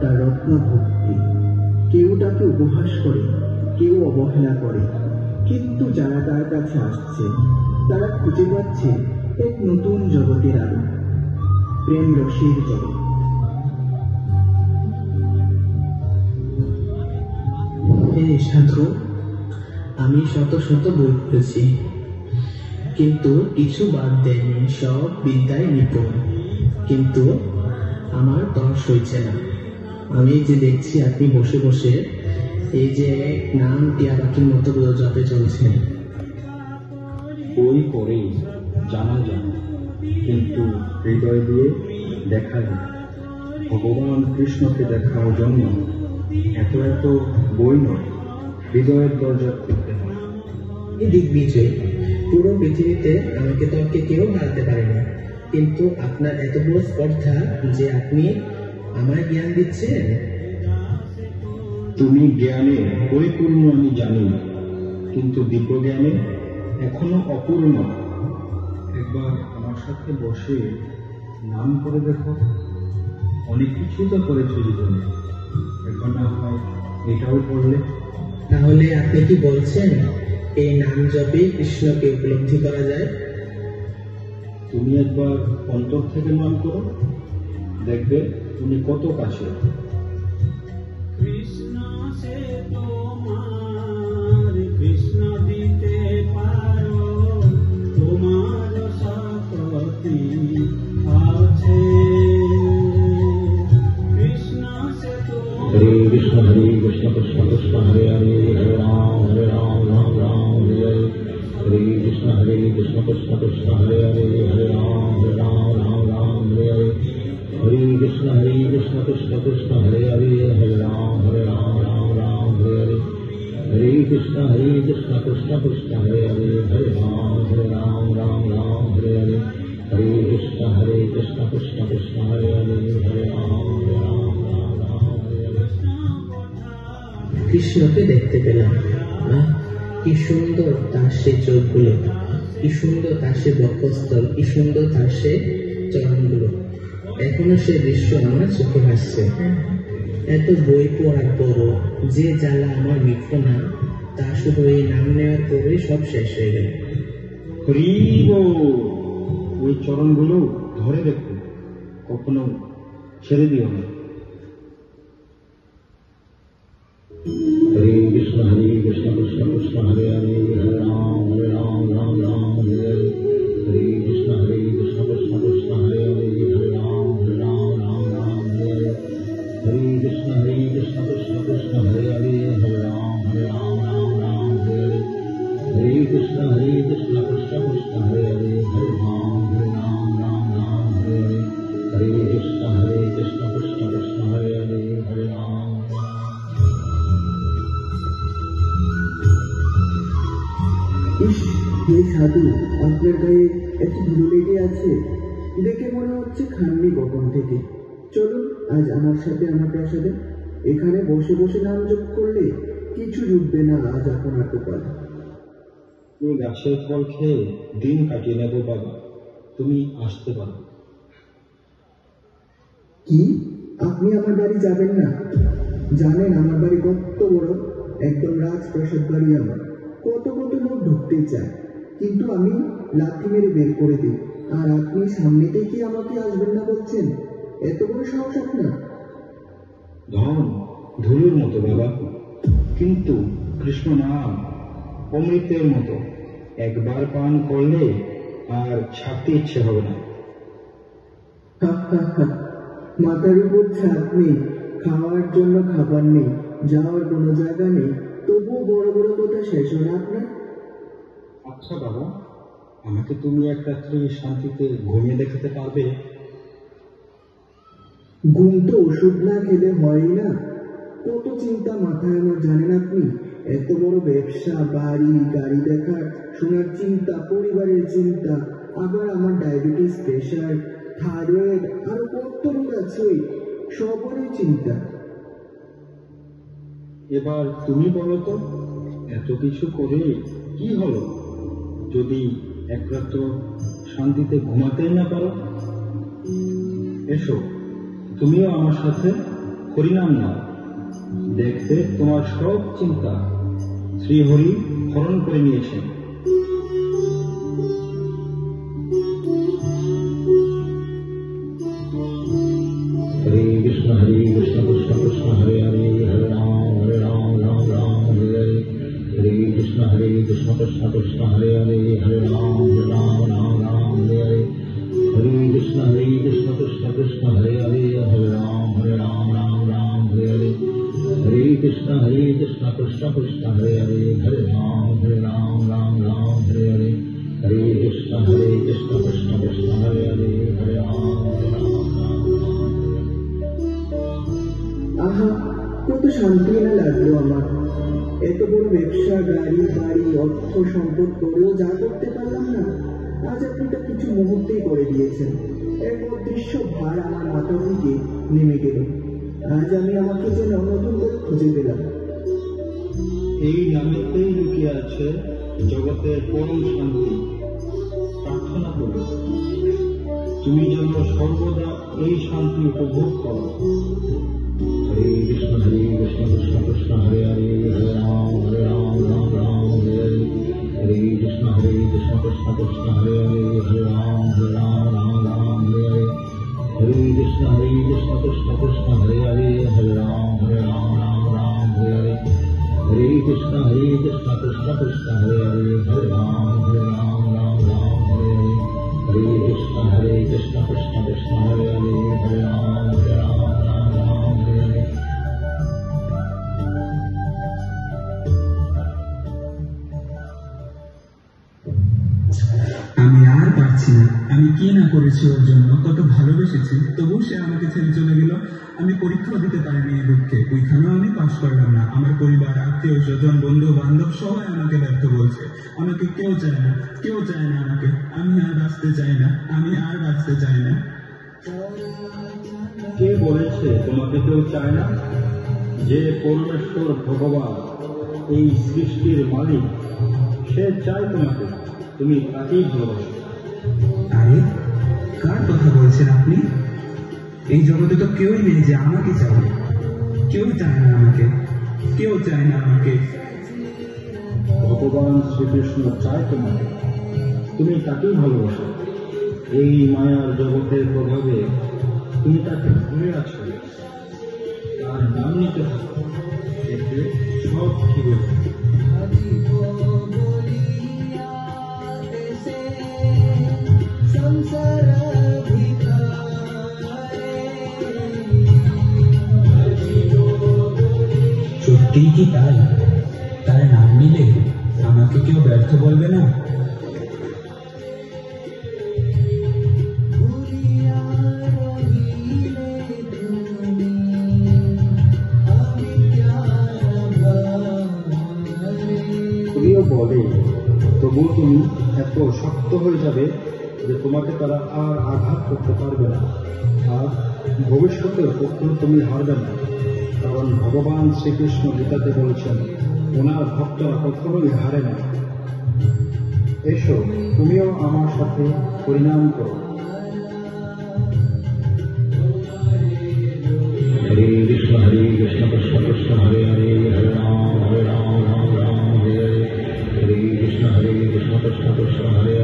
তার রত্ন ভক্তি। কেউ তাকে উপহাস করে, কেউ অবহেলা করে, কিন্তু যারা তার কাছে আসছে তারা খুঁজে পাচ্ছে এক নতুন জগতের আলো, প্রেম রসের জগৎ। এই সাধু, আমি শত শত বই পড়েছি, কিন্তু কিছু বাদ দেয়নি, সব বিদ্যায় নিপুণ, কিন্তু আমার তর সইছে না। আমি যে দেখছি আপনি বসে বসে এই যে এক নাম টিয়া পাখির মতো জপে চলছেন। বই পড়ে জানা যায়, কিন্তু হৃদয় দিয়ে দেখা যায়। ভগবান কৃষ্ণকে দেখার জন্য এত এত বই নয়, হৃদয়ের দরজা খুলতে হয়। এই দিগ্বিজয়, পুরো পৃথিবীতে আমাকে তর্কে কেউ হারাতে পারে না, কিন্তু আপনার এত বড় স্পর্ধা যে আপনি আমায় জ্ঞান দিচ্ছেন। তুমি জ্ঞানে পরিপূর্ণ আমি জানি, কিন্তু দিব্যজ্ঞানে এখনো অপূর্ণ। একবার আমার সাথে বসে নাম করে দেখো। অনেক কিছুই তো করেছো জীবনে, একবার না হয় এটাও করলে। তাহলে আপনি কি বলছেন এই নাম জপে কৃষ্ণকে উপলব্ধি করা যায়? তুমি একবার অন্তর থেকে নাম করো, দেখবে তুমি কত কাছে। কৃষ্ণ সে তোমার, কৃষ্ণ দিতে পারো, তোমার শক্তি আছে। কৃষ্ণ সে হরে কৃষ্ণ হরে কৃষ্ণ কৃষ্ণ কৃষ্ণ হরে হরে, হরে রাম রাম রাম হরে হরে। হরে কৃষ্ণ কৃষ্ণ কৃষ্ণ হরে হরে, হরে রাম রাম রাম হরে হরে। হরে কৃষ্ণ কৃষ্ণ কৃষ্ণ হরে হরে, হরে রাম রাম রাম হরে হরে। হরে কৃষ্ণ কৃষ্ণ কৃষ্ণ হরে হরে, হরে রাম রাম রাম হরে হরে। হরে কৃষ্ণ কৃষ্ণ কৃষ্ণ হরে হরে, হরে রাম রাম রাম হরে হরে। কৃষ্ণকে দেখতে পেলাম, কি সুন্দর তার সে চোখগুলো, কি সুন্দর তার সে বক্ষস্থল, কি সুন্দর তার সে চরণগুলো। এখনো সে দৃশ্য আমার চোখে ভাসছে। এত বই পড়ার পরও যে জ্বালা আমার মিটল না, তা শুধু এই নাম নেওয়ার পরে সব শেষ হয়ে গেল। হরি বল। ওই চরণগুলো ধরে রেখো, কখনো ছেড়ে দিও না। হরে কৃষ্ণ কৃষ্ণ কৃষ্ণ হরে হরে, হরে রাম রাম রাম হরে হরে। হরে কৃষ্ণ কৃষ্ণ কৃষ্ণ হরে হরে, হরে রাম রাম রাম হরে হরে। হরে কৃষ্ণ কৃষ্ণ কৃষ্ণ হরে হরে, হরে রাম রাম হরে হরে। হরে কৃষ্ণ কৃষ্ণ কৃষ্ণ হরে হরে, হরে রাম রাম হরে হরে। হরে কৃষ্ণ কৃষ্ণ কৃষ্ণ হরে হরে, হরে রাম। ইস, হে সাধু, আপনার গায়ে এত ধুলো লেগে আছে, দেখে মনে হচ্ছে খাননি বপন থেকে। চলুন আজ আমার সাথে আমার প্রাসাদে, এখানে বসে বসে নাম জপ করলে কিছু জুটবে না আজ আপনার কপাল। তুমি গাছের ফল খেয়ে দিন কাটিয়ে নেবো বাবা, তুমি আসতে পারো। কি, আপনি আমার বাড়ি যাবেন না? জানেন আমার বাড়ি কত বড়, একদম রাজপ্রাসাদ বাড়ি আমার। কত কত লোক ঢুকতে চায়, কিন্তু আমি লাথি মেরে বের করে দিই, আর আপনি সামনে থেকে আমাকে আসবেন না বলছেন? এত বড় সাহস আপনার? ধন ধুলোর মতো বাবা, কিন্তু কৃষ্ণ নাম অমৃতের মতো, একবার পান করলে আর ছাড়তে ইচ্ছে হবে না। মাথার উপর ছাদ নেই, খাওয়ার জন্য খাবার নেই, যাওয়ার কোনো জায়গা নেই, তবুও বড় বড় কথা শেষ হয় আপনার। আচ্ছা বাবা, আমাকে তুমি এক রাত্রি শান্তিতে ঘুমিয়ে দেখাতে পারবে? ঘুম তো ওষুধ না খেলে হয়ই না। কত চিন্তা মাথায় আমার, জানেন আপনি? এত বড় ব্যবসা, বাড়ি গাড়ি দেখার শোনার চিন্তা, পরিবারের চিন্তা, আবার আমার ডায়াবেটিস, প্রেশার, থাইরয়েড, আরো কত রোগ আছে, সবারই চিন্তা। এবার তুমি বলো তো, এত কিছু করে কি হলো যদি এক রাত্র শান্তিতে ঘুমাতেই না পারো? এসো, তুমিও আমার সাথে হরিনাম নাও, দেখবে তোমার সব চিন্তা শ্রীহরি হরণ করে নিয়েছেন। হরে কৃষ্ণ কৃষ্ণ কৃষ্ণ হরে হরে, হরে রাম রাম রাম হরে হরে, হরে কৃষ্ণ কৃষ্ণ কৃষ্ণ হরে হরে, হরে রাম রাম হরে হরে, হরে কৃষ্ণ কৃষ্ণ কৃষ্ণ হরে হরে, হরে রাম রাম রাম হরে হরে, হরে কৃষ্ণ কৃষ্ণ কৃষ্ণ হরে হরে, হরে রাম রাম রাম হরে হরে, হরে কৃষ্ণ কৃষ্ণ কৃষ্ণ হরে হরে, হরে রাম রাম। আহা, কত শান্তি না লাগলো আমার। এত বড় ব্যবসা, গাড়ি বাড়ি, অর্থ সম্পদ করেও যা করতে পারলাম না, আজ আপনি তা কিছু মুহূর্তেই করে দিয়েছেন। এক অদৃশ্য ভার আমার মাথা থেকে নেমে গেল। আজ আমি আমাকে যেন নতুন করে খুঁজে পেলাম। এই নামেতেই লুকিয়ে আছে জগতের পরম শান্তি। প্রার্থনা করো তুমি যেন সর্বদা এই শান্তি উপভোগ করো। হরে কৃষ্ণ কৃষ্ণ কৃষ্ণ হরে হরে, হরে রাম রাম রাম হরে হরে, হরে কৃষ্ণ কৃষ্ণ কৃষ্ণ হরে হরে, হরে রাম রাম হরে হরে, হরে কৃষ্ণ কৃষ্ণ কৃষ্ণ হরে হরে, হরে রাম রাম হরে হরে, হরে কৃষ্ণ কৃষ্ণ কৃষ্ণ হরে হরে, হরে রাম রাম রাম হরে হরে, হরে কৃষ্ণ কৃষ্ণ কৃষ্ণ হরে হরে, হরে রাম রাম হরে হরে। আমি আর পারছি না। আমি কি না করেছি ওর জন্য, কত ভালোবেসেছি, তবু সে আমাকে ছেড়ে চলে গেল। আমি পরীক্ষাও দিতে পারিনি এই দুঃখে, ওইখানেও আমি পাশ করলাম না। আমার পরিবার, আত্মীয় স্বজন, বন্ধু বান্ধব সবাই আমাকে ব্যর্থ বলছে। আমাকে কেউ চায় না, কেউ চায় না আমাকে। আমি আর বাঁচতে চাই না, আমি আর বাঁচতে চাই না। কে বলেছে তোমাকে কেউ চায় না? যে পরমেশ্বর ভগবান, এই সৃষ্টির মালিক, সে চায় তোমাকে, তুমি তাকেই ভালোবাসো। আরে, কার কথা বলছেন আপনি? এই জগতে তো কেউই নেই যে আমাকে চায়। কেউ চায় না আমাকে, কেউ চায় না আমাকে। ভগবান শ্রীকৃষ্ণ চায় তোমাকে, তুমি তাকেই ভালোবাসো। এই মায়ার জগতের প্রভাবে তুমি তাকে ভুলে আছো। তার নাম নিতে থাকো, দেখবে সব ঠিক হয়ে যাবে। সত্যিই কি তাই? তার নাম নিলে আমাকে কেউ ব্যর্থ বলবে না? তুমিও বলে, তবুও তুমি এত শক্ত হয়ে যাবে যে তোমাকে তারা আর আঘাত করতে পারবে না। আর ভবিষ্যতের কখনো তুমি হারবে না, কারণ ভগবান শ্রীকৃষ্ণ গীতাতে বলেছেন ওনার ভক্তরা কখনোই হারে না। এসো, তুমিও আমার সাথে পরিণাম করো। হরে কৃষ্ণ কৃষ্ণ কৃষ্ণ হরে হরে, হরে রাম রাম রাম হরে হরে, হরে কৃষ্ণ কৃষ্ণ কৃষ্ণ হরে হরে।